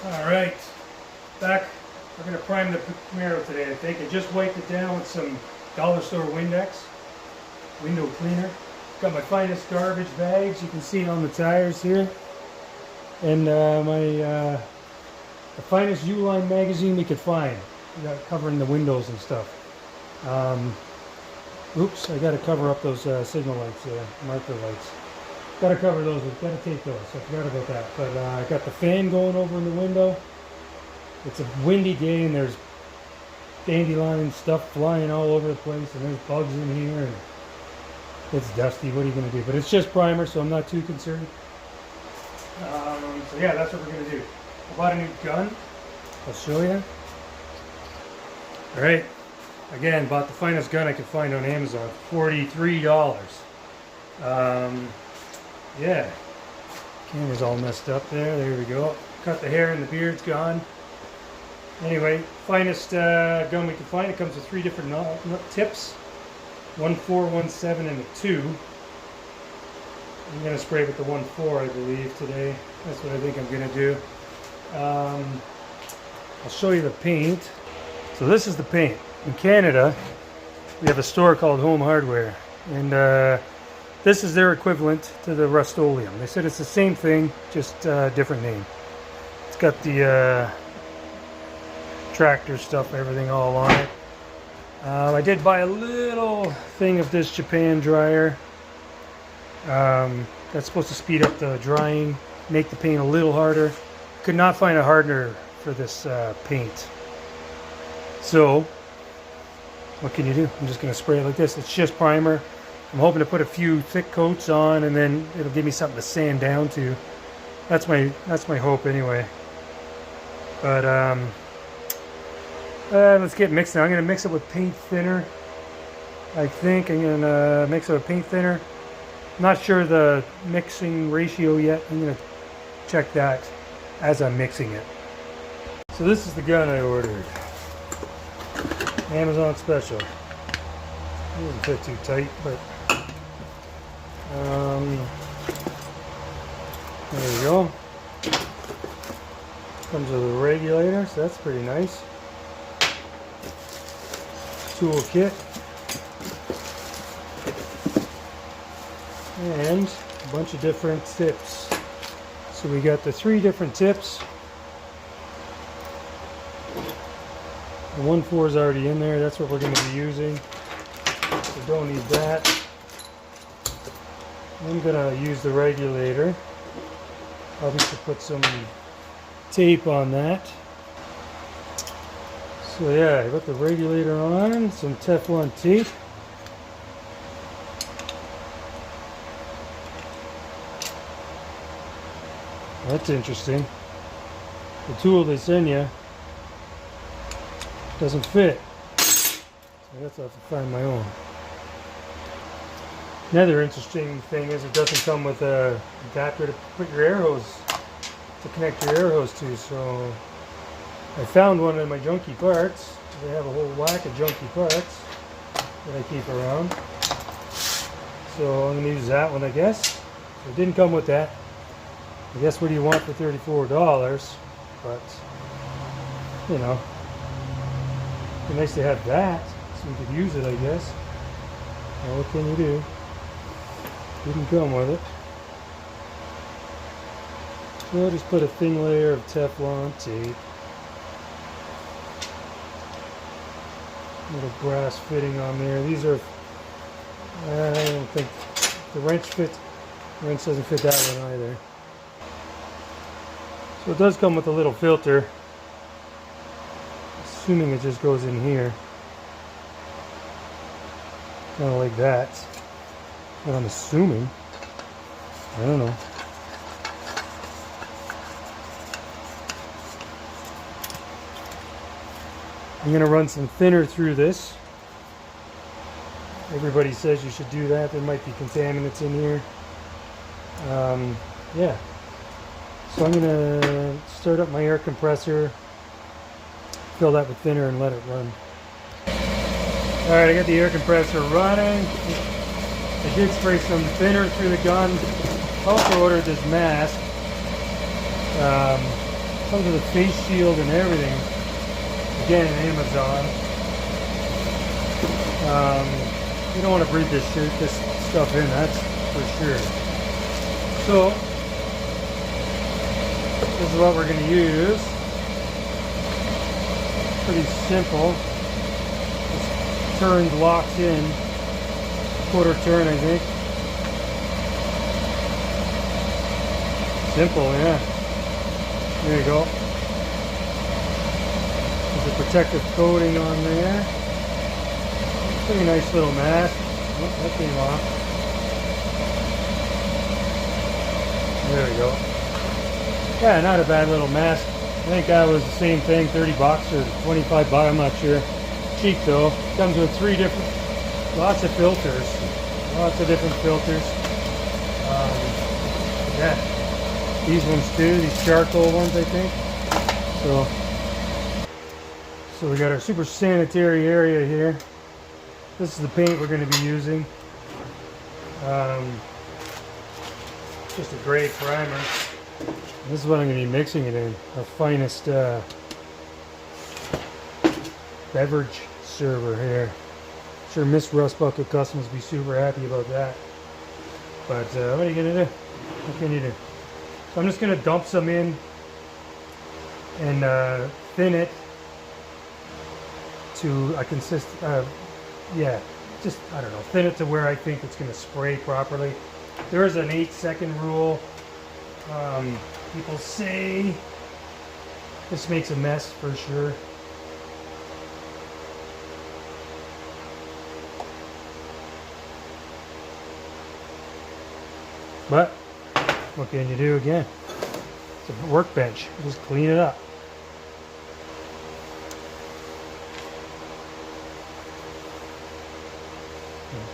Alright, back. We're going to prime the Camaro today, I think. I just wiped it down with some dollar store Windex, window cleaner. Got my finest garbage bags, you can see on the tires here. And the finest U-line magazine we could find. We got covering the windows and stuff. Oops, I got to cover up those signal lights, marker lights. Got to cover those, got to take those, I forgot about that. But I got the fan going over in the window. It's a windy day and there's dandelion stuff flying all over the place and there's bugs in here and it's dusty. What are you going to do? But it's just primer, so I'm not too concerned. So yeah, that's what we're going to do. I bought a new gun. I'll show you. Alright, again, bought the finest gun I could find on Amazon. $43. Yeah, camera's all messed up there. There we go. Cut the hair and the beard's gone. Anyway, finest gun we can find. It comes with 3 different tips. 1.4, 1.7, and a 2. I'm going to spray with the 1.4, I believe, today. That's what I think I'm going to do. I'll show you the paint. So this is the paint. In Canada, we have a store called Home Hardware. And this is their equivalent to the Rustoleum. They said it's the same thing, just a different name. It's got the tractor stuff, everything all on it. I did buy a little thing of this Japan dryer. That's supposed to speed up the drying, make the paint a little harder. Could not find a hardener for this paint. So, what can you do? I'm just going to spray it like this. It's just primer. I'm hoping to put a few thick coats on and then it'll give me something to sand down to. That's my hope anyway. But let's get mixing. I'm going to mix it with paint thinner. I think I'm going to mix it with paint thinner. Not sure the mixing ratio yet. I'm going to check that as I'm mixing it. So this is the gun I ordered. Amazon special. It doesn't fit too tight, but there we go. Comes with a regulator, so that's pretty nice. Tool kit. And a bunch of different tips. So we got the 3 different tips. The 1.4 is already in there. That's what we're going to be using. So don't need that. I'm going to use the regulator. Obviously put some tape on that. So yeah, I got the regulator on, some Teflon tape. That's interesting. The tool they send you doesn't fit. So I guess I'll have to find my own. Another interesting thing is it doesn't come with a adapter to put your air hose, to connect your air hose to. So I found one in my junky parts. They have a whole whack of junky parts that I keep around. So I'm going to use that one, I guess. So it didn't come with that. I guess what do you want for $34? But, you know, it'd be nice to have that so we could use it, I guess. Well, what can you do? Didn't come with it. So I'll just put a thin layer of Teflon tape. Little brass fitting on there. These are, I don't think the wrench fit. The wrench doesn't fit that one either. So it does come with a little filter. Assuming it just goes in here. Kind of like that. But I'm assuming. I don't know. I'm going to run some thinner through this. Everybody says you should do that. There might be contaminants in here. Yeah. So I'm going to start up my air compressor, fill that with thinner and let it run. Alright, I got the air compressor running. I did spray some thinner through the gun. Also ordered this mask. Comes with a face shield and everything. Again, Amazon. You don't want to breathe this stuff in, that's for sure. So, this is what we're going to use. Pretty simple. Just turns, locks in. Quarter turn, I think. Simple, yeah. There you go. There's a protective coating on there. Pretty nice little mask. Oh, that came off. There we go. Yeah, not a bad little mask. I think that was the same thing, 30 bucks or 25 bucks, I'm not sure. Cheap though. Comes with lots of filters. Lots of different filters. Yeah. These ones too, these charcoal ones I think. So we got our super sanitary area here. This is the paint we're going to be using. Just a gray primer. This is what I'm going to be mixing it in. Our finest beverage server here. I'm sure Miss Rust Bucket Customs will be super happy about that. But what are you going to do? What can you do? So I'm just going to dump some in and thin it to a yeah, just, I don't know, thin it to where I think it's going to spray properly. There is an 8-second rule. People say this makes a mess for sure. But what can you do again? It's a workbench. Just clean it up.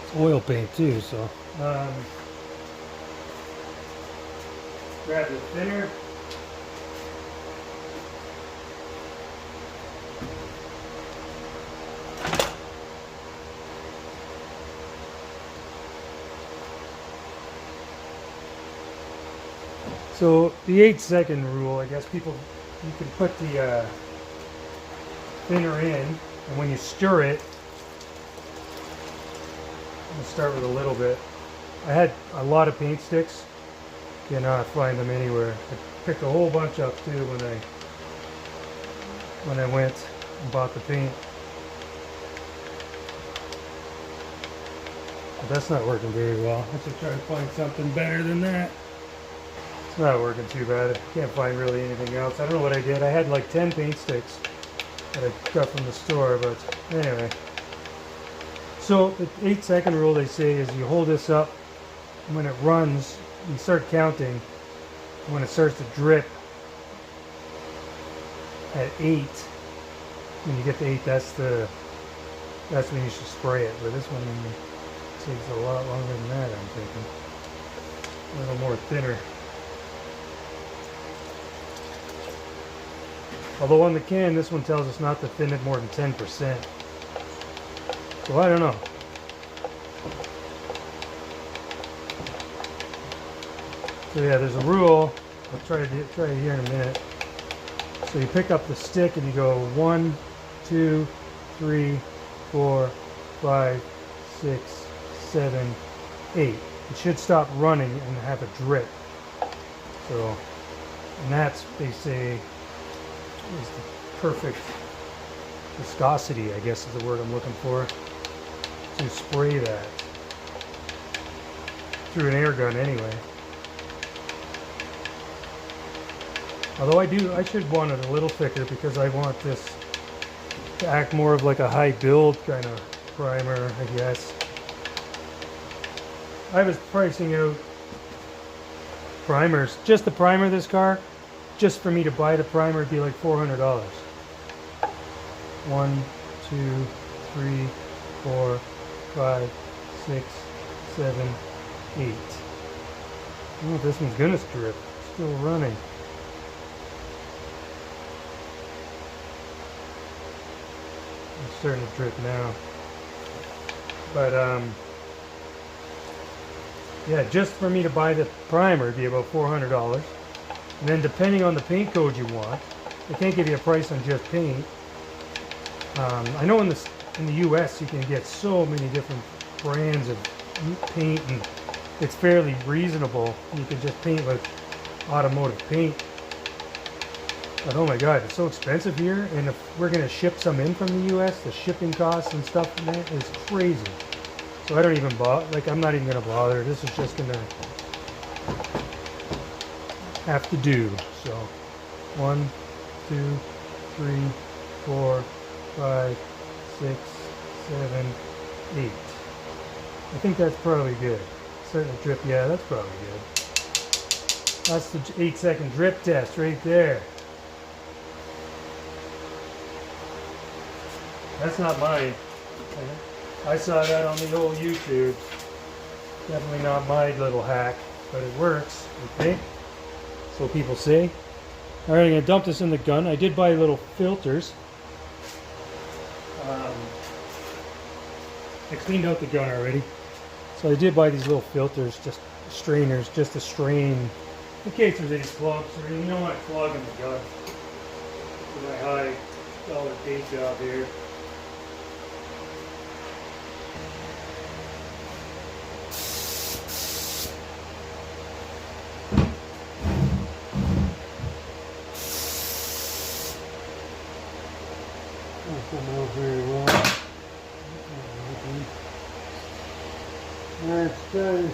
It's oil paint too, so. Grab the thinner. So the 8-second rule, I guess you can put the thinner in, and when you stir it, I'm gonna start with a little bit. I had a lot of paint sticks. Cannot find them anywhere. I picked a whole bunch up too when I went and bought the paint. But that's not working very well. I should try to find something better than that. It's not working too bad. I can't find really anything else. I don't know what I did. I had like 10 paint sticks that I got from the store, but anyway. So the 8-second rule, they say, is you hold this up, and when it runs, you start counting. When it starts to drip at 8, when you get to 8, that's when you should spray it. But this one takes a lot longer than that, I'm thinking. A little more thinner. Although on the can, this one tells us not to thin it more than 10%. So I don't know. So yeah, there's a rule. I'll try it here in a minute. So you pick up the stick and you go 1, 2, 3, 4, 5, 6, 7, 8. It should stop running and have a drip. So, and that's, they say, is the perfect viscosity, I guess is the word I'm looking for, to spray that through an air gun anyway. Although I should want it a little thicker because I want this to act more of like a high build kind of primer, I guess. I was pricing out primers, just the primer of this car, just for me to buy the primer would be like $400. 1, 2, 3, 4, 5, 6, 7, 8. Oh, this one's gonna strip. Still running. It's starting to drip now. But yeah, just for me to buy the primer would be about $400. And then depending on the paint code you want, they can't give you a price on just paint. I know in the US you can get so many different brands of paint, and it's fairly reasonable. You can just paint with automotive paint. But oh my god, it's so expensive here, and if we're gonna ship some in from the US, the shipping costs and stuff from that is crazy. So I don't even bother, like I'm not even gonna bother. This is just gonna have to do. So 1, 2, 3, 4, 5, 6, 7, 8. I think that's probably good. Starting to drip, yeah, that's probably good. That's the 8-second drip test right there. That's not mine. I saw that on the old YouTube. Definitely not my little hack, but it works, okay? So people say. Alright, I'm going to dump this in the gun. I did buy little filters. I cleaned out the gun already. So I did buy these little filters, just strainers, just to strain in case there's any clogs or anything. You don't want to clog in the gun. For my high dollar paint job here. Come out very well. That's good.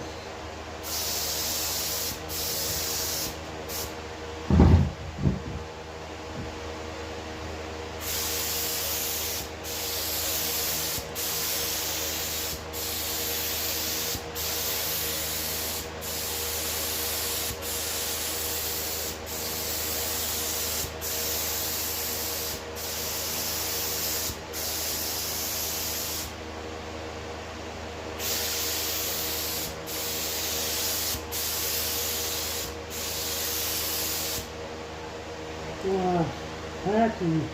Packing.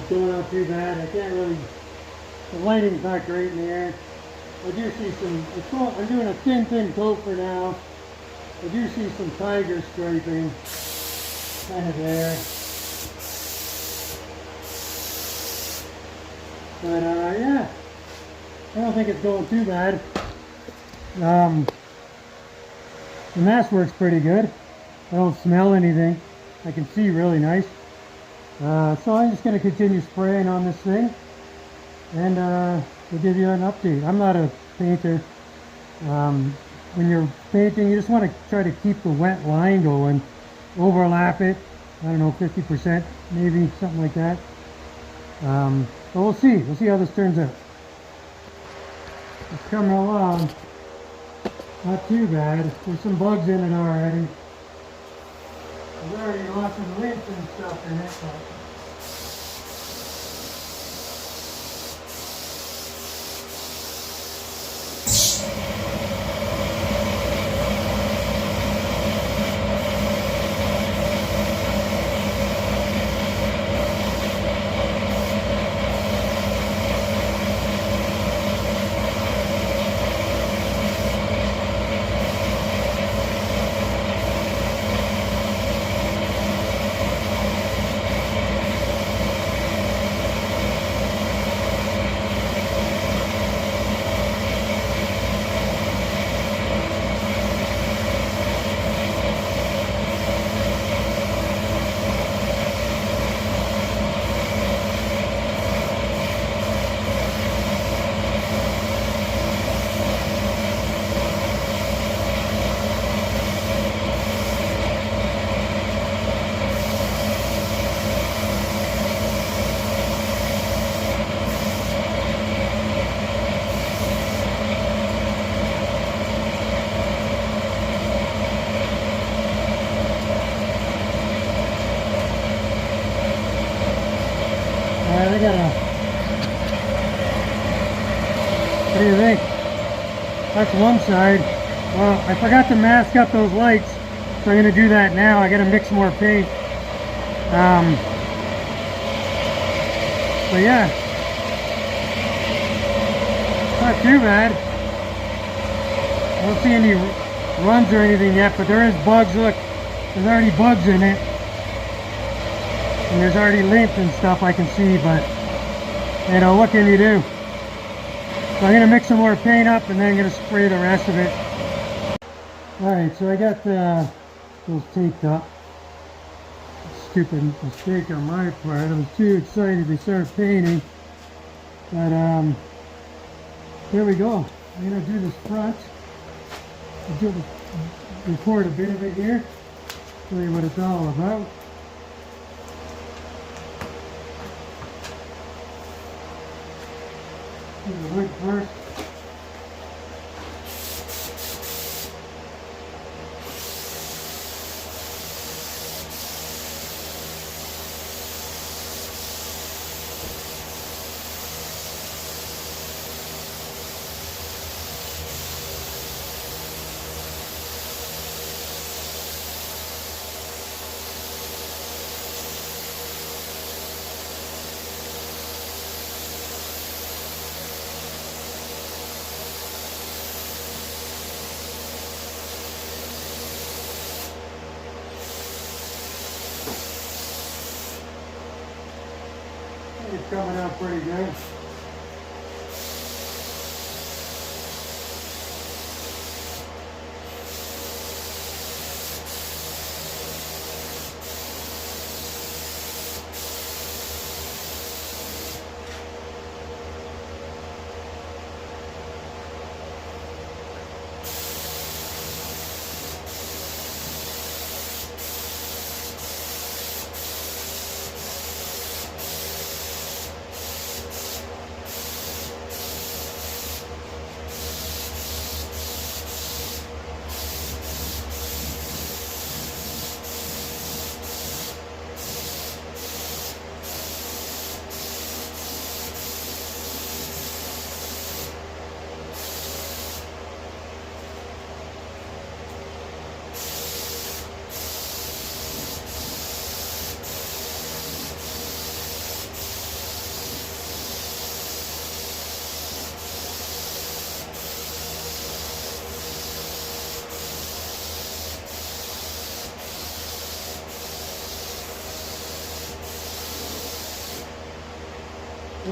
going out too bad. I can't really, the lighting's not great in there. I do see some, I'm doing a thin coat for now. I do see some tiger striping kind of there. But yeah, I don't think it's going too bad. The mask works pretty good. I don't smell anything. I can see really nice. So I'm just going to continue spraying on this thing, and we'll give you an update. I'm not a painter. When you're painting, you just want to try to keep the wet line going, overlap it, I don't know, 50% maybe, something like that. But we'll see how this turns out. It's coming along, not too bad. There's some bugs in it already. There's already lots of lint and stuff in it. I got a, what do you think? That's one side. Well, I forgot to mask up those lights, so I'm going to do that now. I got to mix more paint. But yeah, not too bad. I don't see any runs or anything yet, but there is bugs. Look, there's already bugs in it. And there's already lint and stuff I can see, but, you know, what can you do? So I'm going to mix some more paint up and then I'm going to spray the rest of it. Alright, so I got those taped up. Stupid mistake on my part. I was too excited to start painting. But, here we go. I'm going to do this front. I'll record a bit of it here. Show you what it's all about. The wood first. It's coming out pretty good.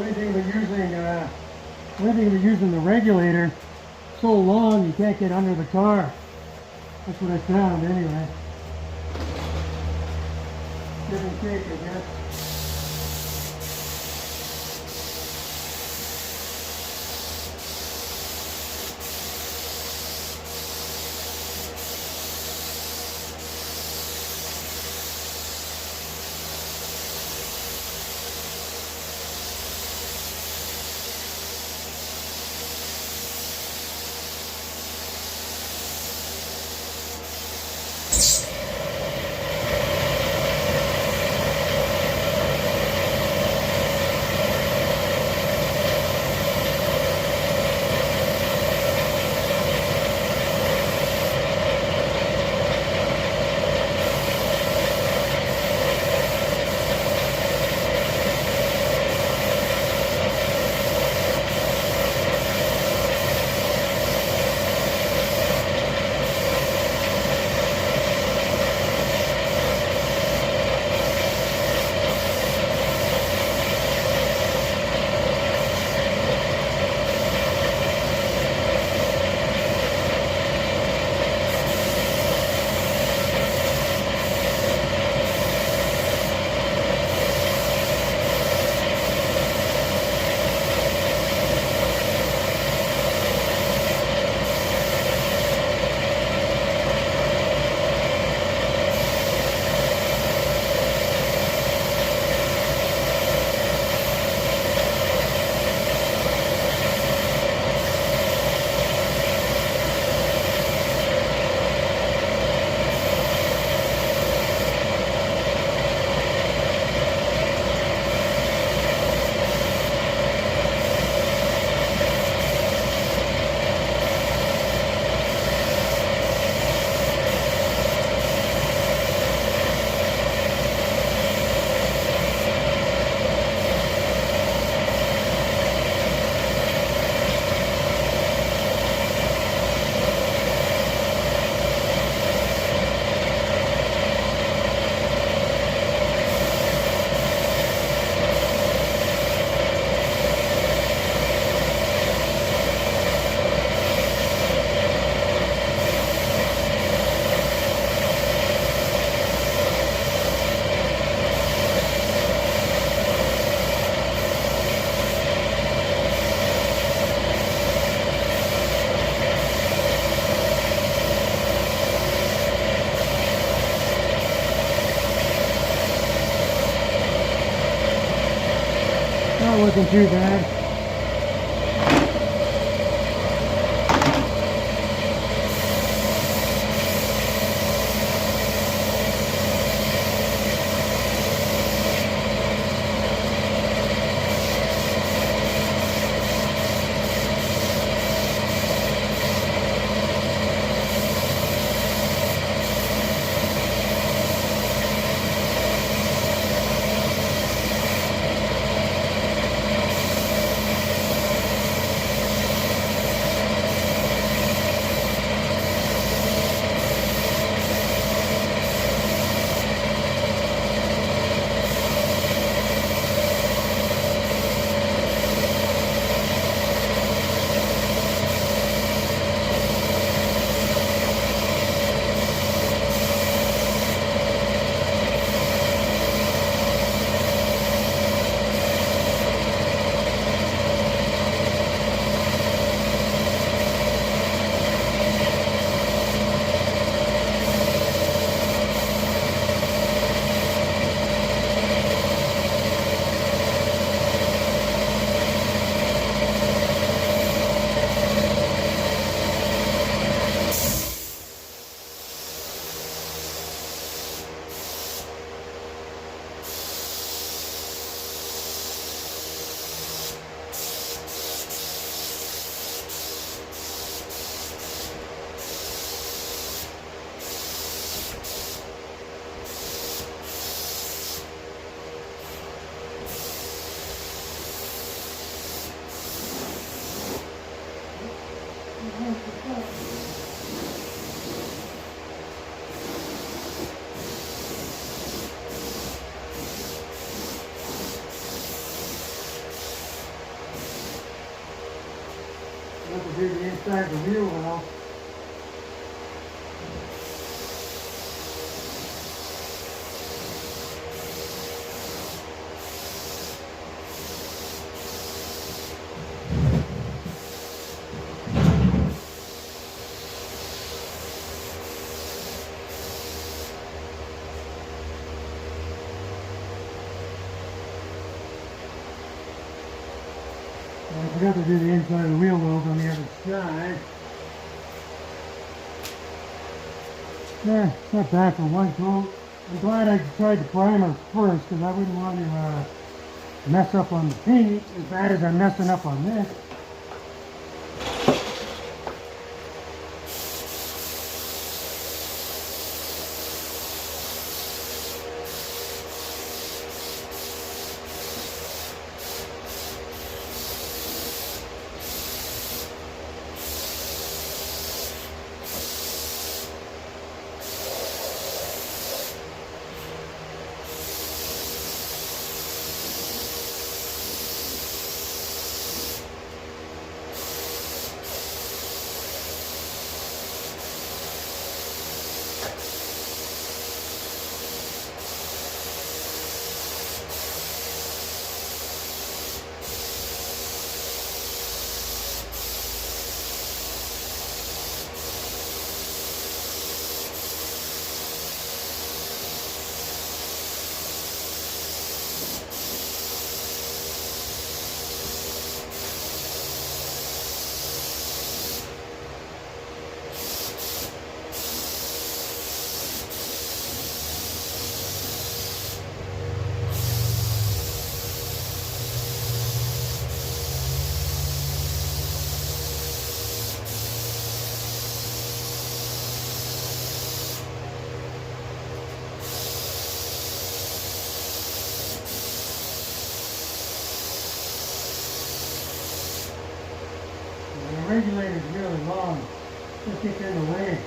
only thing with using the regulator so long, you can't get under the car. That's what I found anyway. Give and take, I guess. Not looking too bad. inside the wheel well. I forgot to do the inside of the wheel wells on the other side. Yeah, it's not bad for one coat. I'm glad I tried the primer first because I wouldn't want to mess up on the paint as bad as I'm messing up on this. The regulator is really long. Just gets in the way.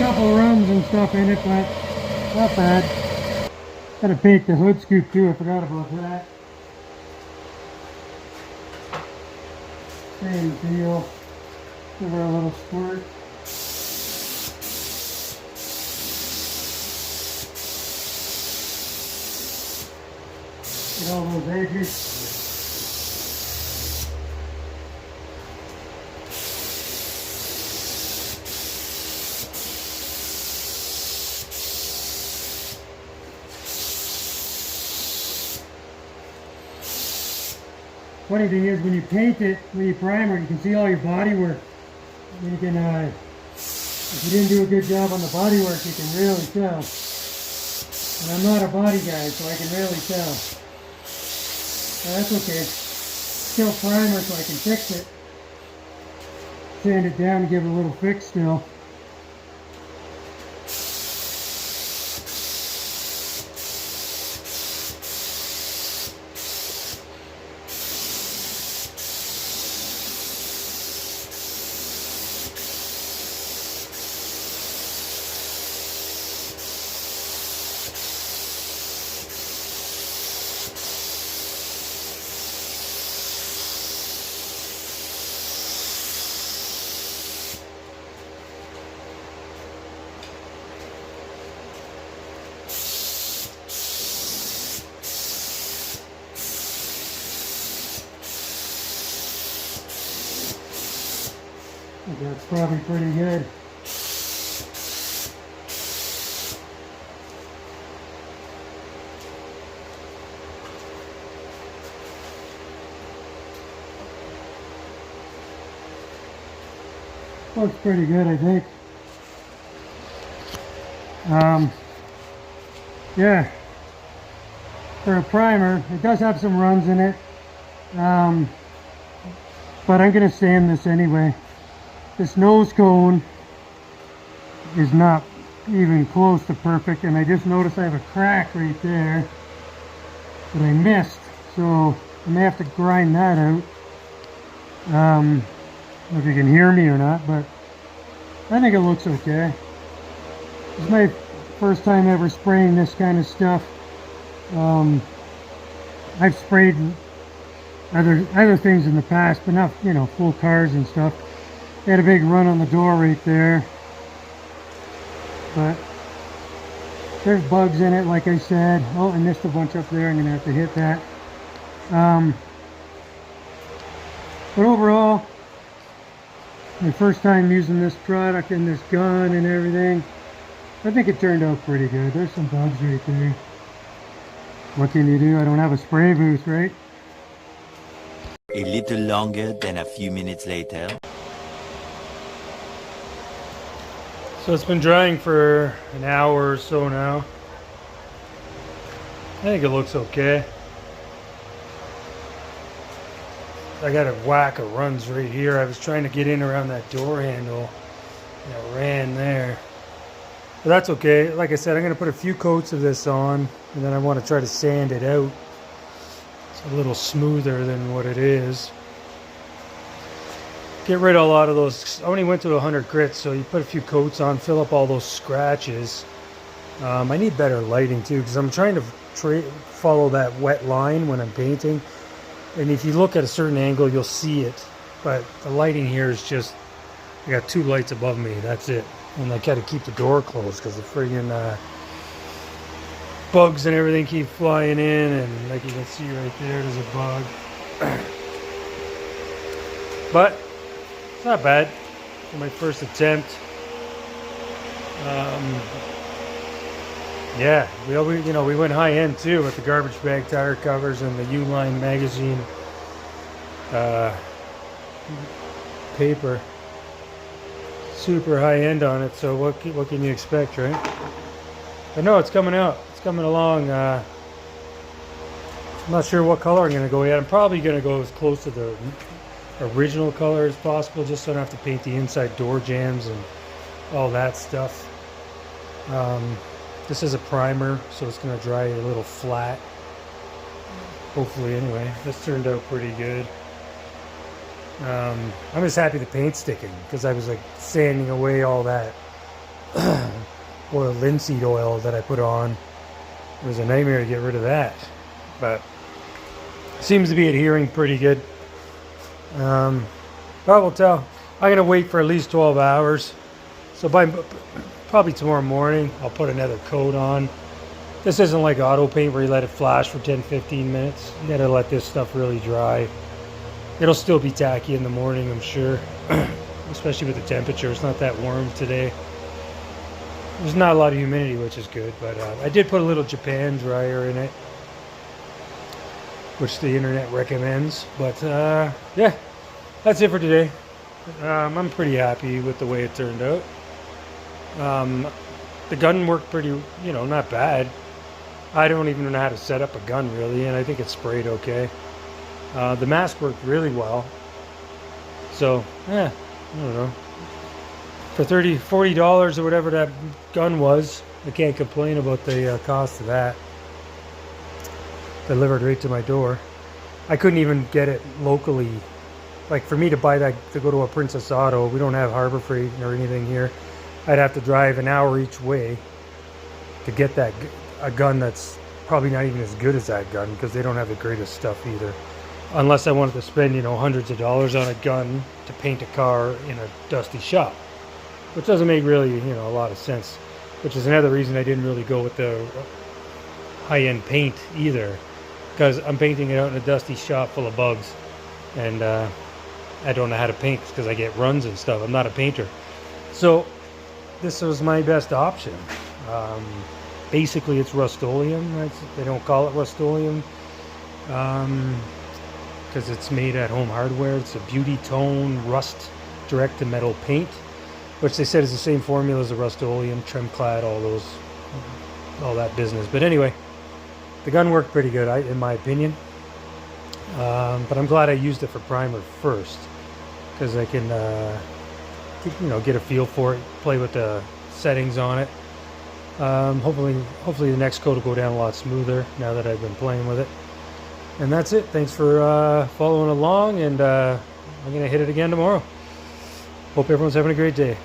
couple runs and stuff in it, but not bad. Gotta paint the hood scoop too, I forgot about that. Same deal. Give her a little squirt. Get all those edges. Funny thing is, when you paint it, when you primer, you can see all your body work. You can, if you didn't do a good job on the body work, you can really tell. And I'm not a body guy, so I can really tell. But that's okay. Still primer, so I can fix it. Sand it down and give it a little fix still. That's probably pretty good. Looks pretty good, I think. Yeah. For a primer, it does have some runs in it. But I'm going to sand this anyway. This nose cone is not even close to perfect, and I just noticed I have a crack right there that I missed, so I may have to grind that out. I don't know if you can hear me or not, but I think it looks okay. It's my first time ever spraying this kind of stuff. I've sprayed other things in the past, but not, you know, full cars and stuff. They had a big run on the door right there, but there's bugs in it, like I said. Oh, I missed a bunch up there. I'm gonna have to hit that. But overall, my first time using this product and this gun and everything, I think it turned out pretty good. There's some bugs right there. What can you do? I don't have a spray booth, right? A little longer than a few minutes later. So it's been drying for an hour or so now. I think it looks okay. I got a whack of runs right here. I was trying to get in around that door handle and it ran there. But that's okay. Like I said, I'm going to put a few coats of this on and then I want to try to sand it out. It's a little smoother than what it is. Get rid of a lot of those. I only went to 100 grits, so you put a few coats on, fill up all those scratches. I need better lighting too, because I'm trying to follow that wet line when I'm painting. And if you look at a certain angle, you'll see it. But the lighting here is just, I got 2 lights above me, that's it. And I gotta keep the door closed because the friggin' bugs and everything keep flying in. And like you can see right there's a bug. But it's not bad for my first attempt. Yeah, we went high end too with the garbage bag tire covers and the U-Line magazine paper. Super high end on it. So what can you expect, right? But no, it's coming out. It's coming along. I'm not sure what color I'm gonna go yet. I'm probably gonna go as close to the original color as possible, just so I don't have to paint the inside door jambs and all that stuff. This is a primer, so it's going to dry a little flat, hopefully. Anyway, this turned out pretty good. I'm just happy the paint's sticking, because I was like sanding away all that oil, linseed oil that I put on. It was a nightmare to get rid of that, but seems to be adhering pretty good. But we'll tell. I'm gonna wait for at least 12 hours. So by probably tomorrow morning, I'll put another coat on. This isn't like auto paint where you let it flash for 10-15 minutes. You gotta let this stuff really dry. It'll still be tacky in the morning, I'm sure. Especially with the temperature. It's not that warm today. There's not a lot of humidity, which is good, but I did put a little Japan dryer in it, which the internet recommends. But yeah, that's it for today. I'm pretty happy with the way it turned out. The gun worked pretty, not bad. I don't even know how to set up a gun really, and I think it sprayed okay. The mask worked really well. So, yeah, I don't know. For $40 or whatever that gun was, I can't complain about the cost of that. Delivered right to my door. I couldn't even get it locally. Like for me to buy that, to go to a Princess Auto, we don't have Harbor Freight or anything here. I'd have to drive an hour each way to get a gun that's probably not even as good as that gun, because they don't have the greatest stuff either. Unless I wanted to spend, hundreds of dollars on a gun to paint a car in a dusty shop. Which doesn't make really, a lot of sense. Which is another reason I didn't really go with the high-end paint either. Because I'm painting it out in a dusty shop full of bugs. And I don't know how to paint because I get runs and stuff. I'm not a painter. So this was my best option. Basically it's Rustoleum. They don't call it Rustoleum. Because it's made at Home Hardware. It's a Beautytone rust direct-to-metal paint. Which they said is the same formula as the Rustoleum Tremclad, all that business. But anyway, the gun worked pretty good, in my opinion. But I'm glad I used it for primer first, because I can, get a feel for it, play with the settings on it. Hopefully the next coat will go down a lot smoother now that I've been playing with it. And that's it. Thanks for following along, and I'm gonna hit it again tomorrow. Hope everyone's having a great day.